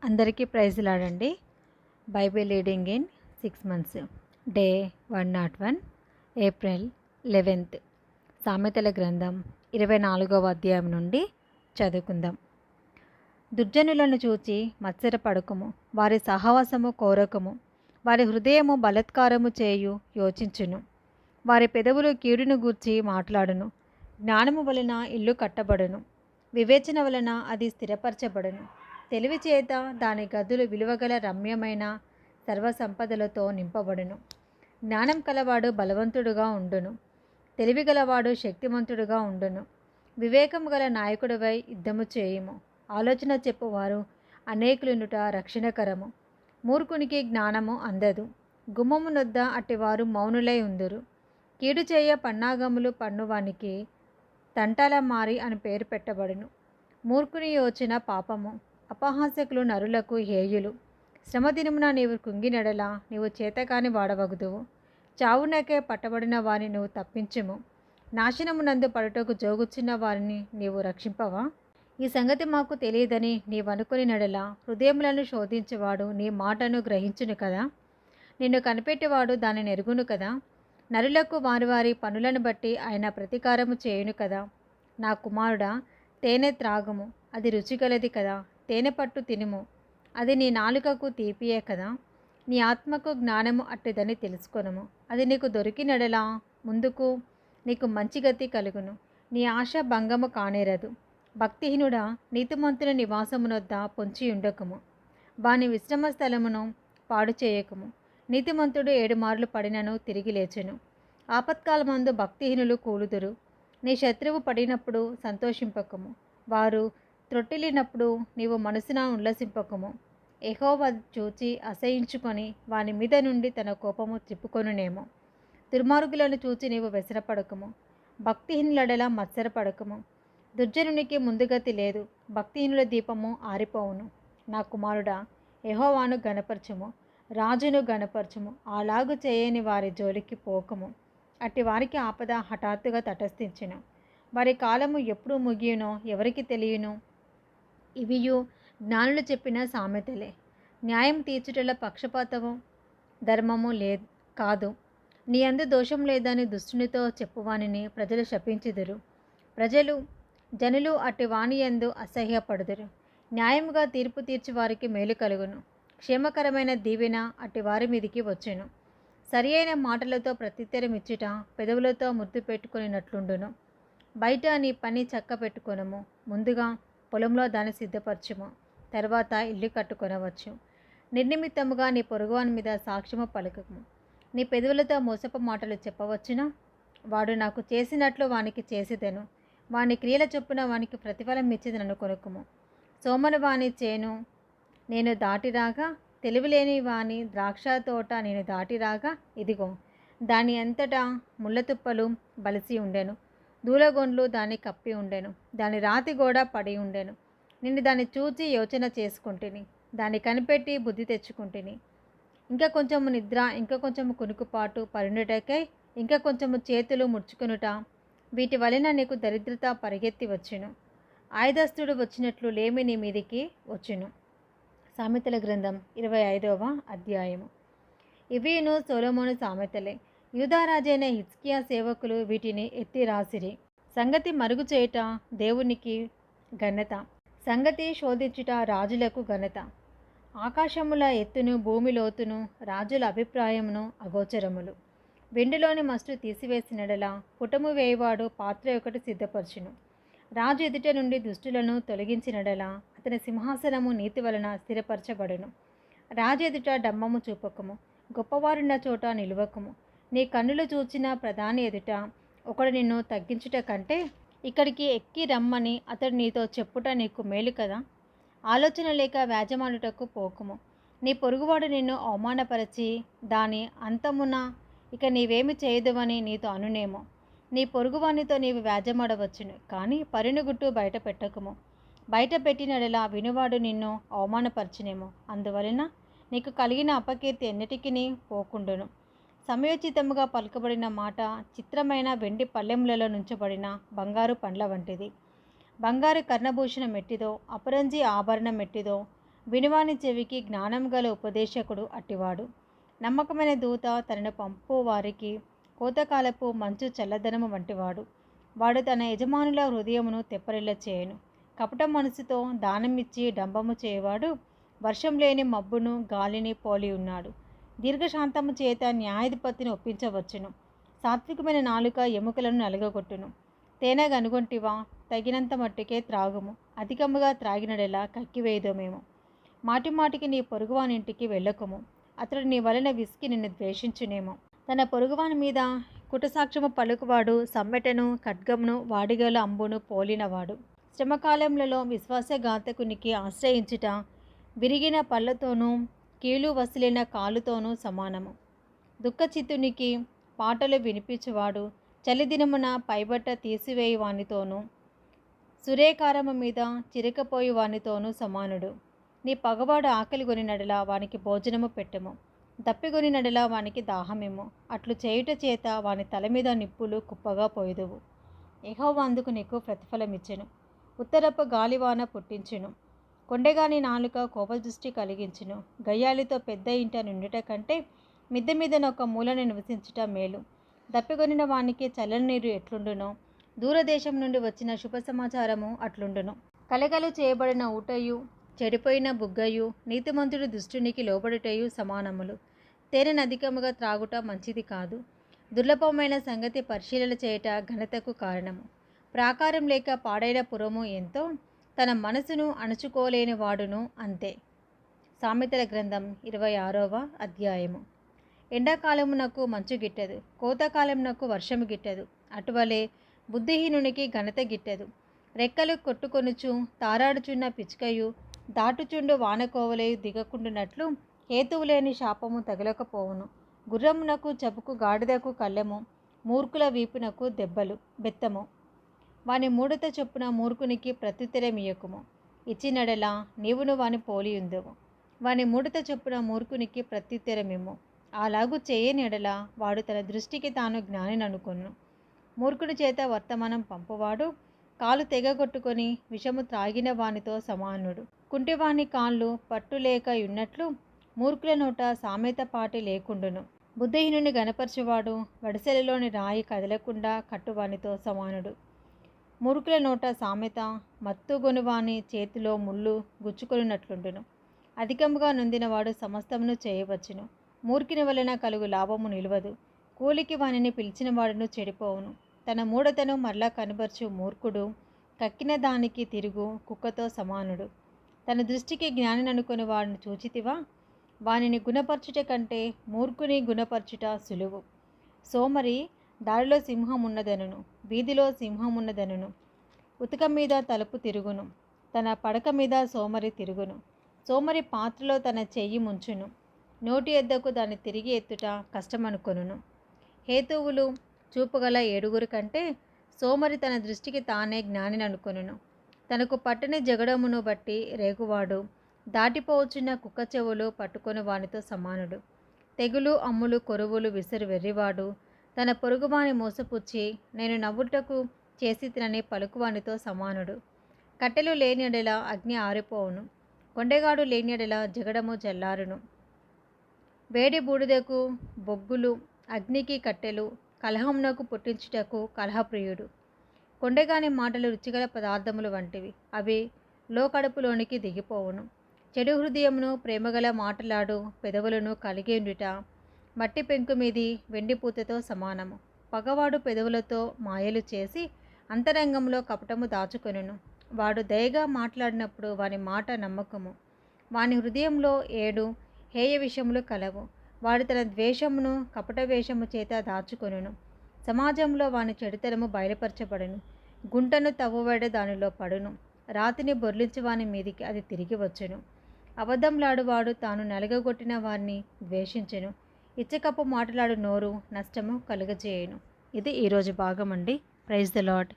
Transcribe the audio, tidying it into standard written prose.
అందరికీ ప్రైజ్లాడండి. Bible reading in 6 months. Day 101, April 11. సామెతల గ్రంథం 24వ అధ్యాయం నుండి చదువుకుందాం. దుర్జనులను చూచి మత్సరపడకుము, వారి సహవాసము కోరకము. వారి హృదయము బలత్కారము చేయు యోచించును. వారి పెదవులు కీడును గూర్చి మాట్లాడును. జ్ఞానము వలన ఇల్లు కట్టబడును, వివేచన వలన అది స్థిరపరచబడును. తెలివి చేత దాని గదులు విలువగల రమ్యమైన సర్వసంపదలతో నింపబడును. జ్ఞానం కలవాడు బలవంతుడుగా ఉండును, తెలివి గలవాడు శక్తిమంతుడుగా ఉండును. వివేకము గల నాయకుడివై యుద్ధము చేయుము. ఆలోచన చెప్పువారు అనేకులునుట రక్షణకరము. మూర్ఖునికి జ్ఞానము అందదు. గుమ్మము నొద్ద అట్టివారు మౌనులై ఉందురు. కీడు చేయ పన్నాగములు పన్నువానికి తంటాల మారి అని పేరు పెట్టబడును. మూర్ఖుని యోచన పాపము. అపహాసకులు నరులకు హేయులు. శ్రమదినమున నీవు కుంగినెడల నీవు చేతకాని వాడవగుదువు. చావునకే పట్టబడిన వారిని నువ్వు తప్పించుము. నాశనమునందు పడుటకు జోగుచున్న వారిని నీవు రక్షింపవా? ఈ సంగతి మాకు తెలియదని నీవనుకుని నెడల హృదయములను శోధించేవాడు నీ మాటను గ్రహించును కదా. నిన్ను కనిపెట్టేవాడు దానిని ఎరుగును కదా. నరులకు వారి వారి పనులను బట్టి ఆయన ప్రతీకారము చేయును కదా. నా కుమారుడా, తేనె త్రాగుము, అది రుచిగలది కదా. తేనె పట్టు తినుము, అది నీ నాలుకకు తీపియే కదా. నీ ఆత్మకు జ్ఞానము అట్టిదని తెలుసుకొనుము. అది నీకు దొరికినడలా ముందుకు నీకు మంచి గతి కలుగును. నీ ఆశ భంగము కానేరదు. భక్తిహీనుడా, నీతిమంతుని నివాసమునొద్ద పొంచి ఉండకము. వాని విశ్రమ స్థలమును పాడు చేయకము. నీతిమంతుడు 7 మార్లు పడినను తిరిగి లేచును. ఆపత్కాలమందు భక్తిహీనులు కూలుదురు. నీ శత్రువు పడినప్పుడు సంతోషింపకము. వారు త్రొట్టిల్లినప్పుడు నీవు మనసున ఉల్లసింపకము. యెహోవా చూచి అసహించుకొని వాని మీద నుండి తన కోపము త్రిప్పుకొనునేమో. దుర్మార్గులను చూచి నీవు వ్యసనపడకము. భక్తిహీనులడల మత్సరపడకము. దుర్జనునికి ముందుగతి లేదు. భక్తిహీనుల దీపము ఆరిపోవును. నా కుమారుడా, యెహోవాను గణపరచుము, రాజును గణపరచుము. అలాగు చేయని వారి జోలికి పోకము. అట్టి వారికి ఆపద హఠాత్తుగా తటస్థించును. వారి కాలము ఎప్పుడు ముగియునో ఎవరికి తెలియను. ఇవియు జ్ఞానులు చెప్పిన సామెతలే. న్యాయం తీర్చుటల పక్షపాతము ధర్మము కాదు. నీ అందు దోషం లేదని దుష్టునితో చెప్పువానిని ప్రజలు శపించుదురు. జనులు అట్టి వాని యందు అసహ్యపడుదురు. న్యాయముగా తీర్పు తీర్చి వారికి మేలు కలుగును. క్షేమకరమైన దీవెన అట్టి వారి మీదికి వచ్చును. సరి అయిన మాటలతో ప్రత్యుత్తరం ఇచ్చుట పెదవులతో ముద్దు పెట్టుకున్నట్లుండును. బయట నీ పని చక్క పెట్టుకొనము. ముందుగా పొలంలో దాన్ని సిద్ధపరచుము, తర్వాత ఇల్లు కట్టుకొనవచ్చు. నిర్నిమిత్తముగా నీ పొరుగువాని మీద సాక్ష్యము పలుకము. నీ పెదవులతో మోసపు మాటలు చెప్పవచ్చునా? వాడు నాకు చేసినట్లు వానికి చేసేదను, వాని క్రియల చొప్పున వానికి ప్రతిఫలం ఇచ్చేదను కొనుక్కుము. సోమన వాని చేను నేను దాటిరాగా, తెలివిలేని వాని ద్రాక్ష తోట నేను దాటిరాగా, ఇదిగో దాని అంతటా ముళ్ళతుప్పలు బలిసి ఉండెను, దూలగొండ్లు దాన్ని కప్పి ఉండెను, దాని రాతి గోడ పడి ఉండెను. నేను దాన్ని చూచి యోచన చేసుకుంటుని, దాన్ని కనిపెట్టి బుద్ధి తెచ్చుకుంటుని. ఇంకా కొంచెము నిద్ర, ఇంకా కొంచెము కునుకుపాటు పరుండుటకై, ఇంకా కొంచెము చేతులు ముడుచుకొనుట, వీటి వలన నీకు దరిద్రత పరిగెత్తి వచ్చును. ఆయుధస్తుడు వచ్చినట్లు లేమి నీ మీదికి వచ్చును. సామెతల గ్రంథం 25వ అధ్యాయము. ఇవిను సొలొమోను సామెతలే. యూదారాజైన హిజ్కియా సేవకులు వీటిని ఎత్తి రాసిరి. సంగతి మరుగు చేయుట దేవునికి ఘనత, సంగతి శోధించుట రాజులకు ఘనత. ఆకాశముల ఎత్తును భూమి లోతును రాజుల అభిప్రాయమును అగోచరములు. వెండిలోని మస్టు తీసివేసినడలా పుటము వేయవాడు పాత్ర ఒకటి సిద్ధపరచును. రాజు ఎదుట నుండి దుష్టులను తొలగించినడలా అతని సింహాసనము నీతి వలన స్థిరపరచబడును. రాజు ఎదుట డంబము చూపకము, గొప్పవారున్న చోట నిలువకము. నీ కన్నులు చూచిన ప్రధాని ఎదుట ఒకడు నిన్ను తగ్గించుట కంటే ఇక్కడికి ఎక్కి రమ్మని అతడు నీతో చెప్పుట నీకు మేలు కదా. ఆలోచన లేక వ్యాజమాడుటకు పోకుము. నీ పొరుగువాడు నిన్ను అవమానపరచి దాని అంతమున ఇక నీవేమి చేయదువని నీతో అనునేమో. నీ పొరుగువానితో నీవు వ్యాజమాడవచ్చును, కానీ పరినుగుట్టు బయట పెట్టకుము. బయట పెట్టినడలా వినువాడు నిన్ను అవమానపరచునేమో. అందువలన నీకు కలిగిన అపకీర్తి ఎన్నిటికీ పోకుండును. సమయోచితముగా పలుకబడిన మాట చిత్రమైన వెండి పళ్ళెములలో నుంచబడిన బంగారు పండ్ల వంటిది. బంగారు కర్ణభూషణం ఎట్టిదో, అపరంజి ఆభరణం ఎట్టిదో, వినువాని చెవికి జ్ఞానం గల ఉపదేశకుడు అట్టివాడు. నమ్మకమైన దూత తనను పంపు వారికి కోతకాలపు మంచు చల్లదనము వంటివాడు. వాడు తన యజమానుల హృదయమును తెప్పరిల్ల చేయను. కపట మనసుతో దానమిచ్చి డంబము చేయవాడు వర్షం లేని మబ్బును గాలిని పోలి ఉన్నాడు. దీర్ఘశాంతము చేత న్యాయాధిపతిని ఒప్పించవచ్చును. సాత్వికమైన నాలుక ఎముకలను నలగగొట్టును. తేనె కనుగొంటివా, తగినంత మట్టుకే త్రాగుము, అధికముగా త్రాగినడెలా కక్కివేయుదమేమో. మాటిమాటికి నీ పొరుగువానింటికి వెళ్ళకుము, అతడు నీ వలన విసికి నిన్ను ద్వేషించునేమో. తన పొరుగువాని మీద కుటసాక్ష్యము పలుకువాడు సమ్మెటను ఖడ్గమును వాడిగల అంబును పోలినవాడు. శ్రమకాలములలో విశ్వాసఘాతకునికి ఆశ్రయించుట విరిగిన పళ్ళతోనూ కీలు వసిలిన కాలుతోనూ సమానము. దుఃఖచిత్తునికి పాటలు వినిపించువాడు చలిదినమున పైబట్ట తీసివేయి వానితోనూ సురేకారము మీద చిరకపోయి వానితోనూ సమానుడు. నీ పగవాడు ఆకలి కొనినడలా వానికి భోజనము పెట్టము, దప్పిగొనినడలా వానికి దాహమేమో. అట్లు చేయుట చేత వాని తల మీద నిప్పులు కుప్పగా పోయుదువు. యెహోవా అందుకు నీకు ప్రతిఫలమిచ్చెను, ఉత్తరపు గాలివాన పుట్టించును. కొండెగాని నాలుక కోపదృష్టి కలిగించును. గయ్యాలితో పెద్ద ఇంట నుండుట కంటే మిద్దె మీదనొక మూలన నివసించుట మేలు. దప్పిగొనిన వానికి చల్లని నీరు ఎట్లుండునో, దూరదేశం నుండి వచ్చిన శుభ సమాచారము అట్లుండును. కలగలు చేయబడిన ఊటయు చెడిపోయిన బుగ్గయు నీతిమంతుడి దుష్టునికి లోబడుటయు సమానములు. తేనెను అధికముగా త్రాగుట మంచిది కాదు. దుర్లభమైన సంగతి పరిశీలన చేయట ఘనతకు కారణము. ప్రాకారం లేక పాడైన పురము ఎంతో, తన మనసును అణుచుకోలేని వాడును అంతే. సామెతల గ్రంథం 26వ అధ్యాయము. ఎండాకాలమునకు మంచు గిట్టదు, కోతకాలమునకు వర్షము గిట్టదు. అటువలే బుద్ధిహీనునికి ఘనత గిట్టదు. రెక్కలు కొట్టుకొనుచు తారాడుచున్న పిచ్చుకయు దాటుచుండు వానకోవలేయు దిగకుండునట్లు హేతువులేని శాపము తగలకపోవును. గుర్రమునకు చెప్పుకు గాడిదకు కళ్ళెము, మూర్ఖుల వీపునకు దెబ్బలు బెత్తము. వాని మూడత చొప్పున మూర్ఖునికి ప్రత్యుత్తరమియ్యకుము, ఇచ్చినడలా నీవును వాని పోలియుందువు. వాని మూడత చొప్పున మూర్ఖునికి ప్రత్యుత్తరమిమ్ము, అలాగూ చేయని ఎడలా వాడు తన దృష్టికి తాను జ్ఞానిననుకొను. మూర్ఖుడి చేత వర్తమానం పంపువాడు కాలు తెగగొట్టుకొని విషము త్రాగిన వానితో సమానుడు. కుంటివాని కాళ్ళు పట్టులేక యున్నట్లు మూర్ఖుల నోట సామెత పాటి లేకుండును. బుద్ధిహీనుని గనపరచువాడు వడిసెలలోని రాయి కదలకుండా కట్టువానితో సమానుడు. మూర్ఖుల నోట సామెత మత్తుగొనువాని చేతిలో ముళ్ళు గుచ్చుకొనున్నట్లుండును. అధికముగా నొందినవాడు సమస్తమును చేయవచ్చును. మూర్ఖుని వలన కలుగు లాభము నిలవదు. కూలికి వానిని పిలిచిన వాడును చెడిపోవును. తన మూఢతను మరలా కనబర్చు మూర్ఖుడు కక్కిన దానికి తిరుగు కుక్కతో సమానుడు. తన దృష్టికి జ్ఞానిననుకొని వాడిని చూచితివా, వానిని గుణపరచుట కంటే మూర్ఖుని గుణపరచుట సులువు. సోమరి దారిలో సింహమున్నదనును, వీధిలో సింహమున్నదనును, ఉతక మీద తలుపు తిరుగును, తన పడక మీద సోమరి తిరుగును. సోమరి పాత్రలో తన చెయ్యి ముంచును, నోటి ఎద్దకు దాన్ని తిరిగి ఎత్తుట కష్టమనుకొనును. హేతువులు చూపగల 7 కంటే సోమరి తన దృష్టికి తానే జ్ఞానిననుకొనును. తనకు పట్టని జగడమును బట్టి రేగువాడు దాటిపోవచ్చున్న కుక్క చెవులు పట్టుకొని వానితో సమానుడు. తెగులు అమ్ములు కొరువులు విసిరి వెర్రివాడు తన పొరుగువాని మోసపుచ్చి నేను నవ్వుటకు చేసి తినని పలుకువానితో సమానుడు. కట్టెలు లేనియడలా అగ్ని ఆరిపోవును, కొండెగాడు లేనియడలా జగడము జల్లారును. వేడి బూడిదకు బొగ్గులు, అగ్నికి కట్టెలు, కలహమునకు పుట్టించుటకు కలహప్రియుడు. కొండెగాని మాటలు రుచిగల పదార్థములు వంటివి, అవి లోకడుపులోనికి దిగిపోవును. చెడు హృదయమును ప్రేమగల మాటలాడు పెదవులను కలిగి ఉండుట మట్టి పెంకు మీది వెండిపూతతో సమానము. పగవాడు పెదవులతో మాయలు చేసి అంతరంగంలో కపటము దాచుకొనును. వాడు దయగా మాట్లాడినప్పుడు వాని మాట నమ్మకము. వాని హృదయంలో 7 హేయ విషయములు కలవు. వాడు తన ద్వేషమును కపట వేషము చేత దాచుకొనును. సమాజంలో వాని చెడుతనము బయలుపరచబడును. గుంటను తవ్వువాడే దానిలో పడును. రాతిని బొర్లించి వాని మీదికి అది తిరిగి వచ్చును. అబద్ధంలాడువాడు తాను నలగగొట్టిన వారిని ద్వేషించును. ఇచ్చకప్పు మాటలాడు నోరు నష్టము కలుగజేయును. ఇది ఈరోజు భాగం అండి. Praise the lord.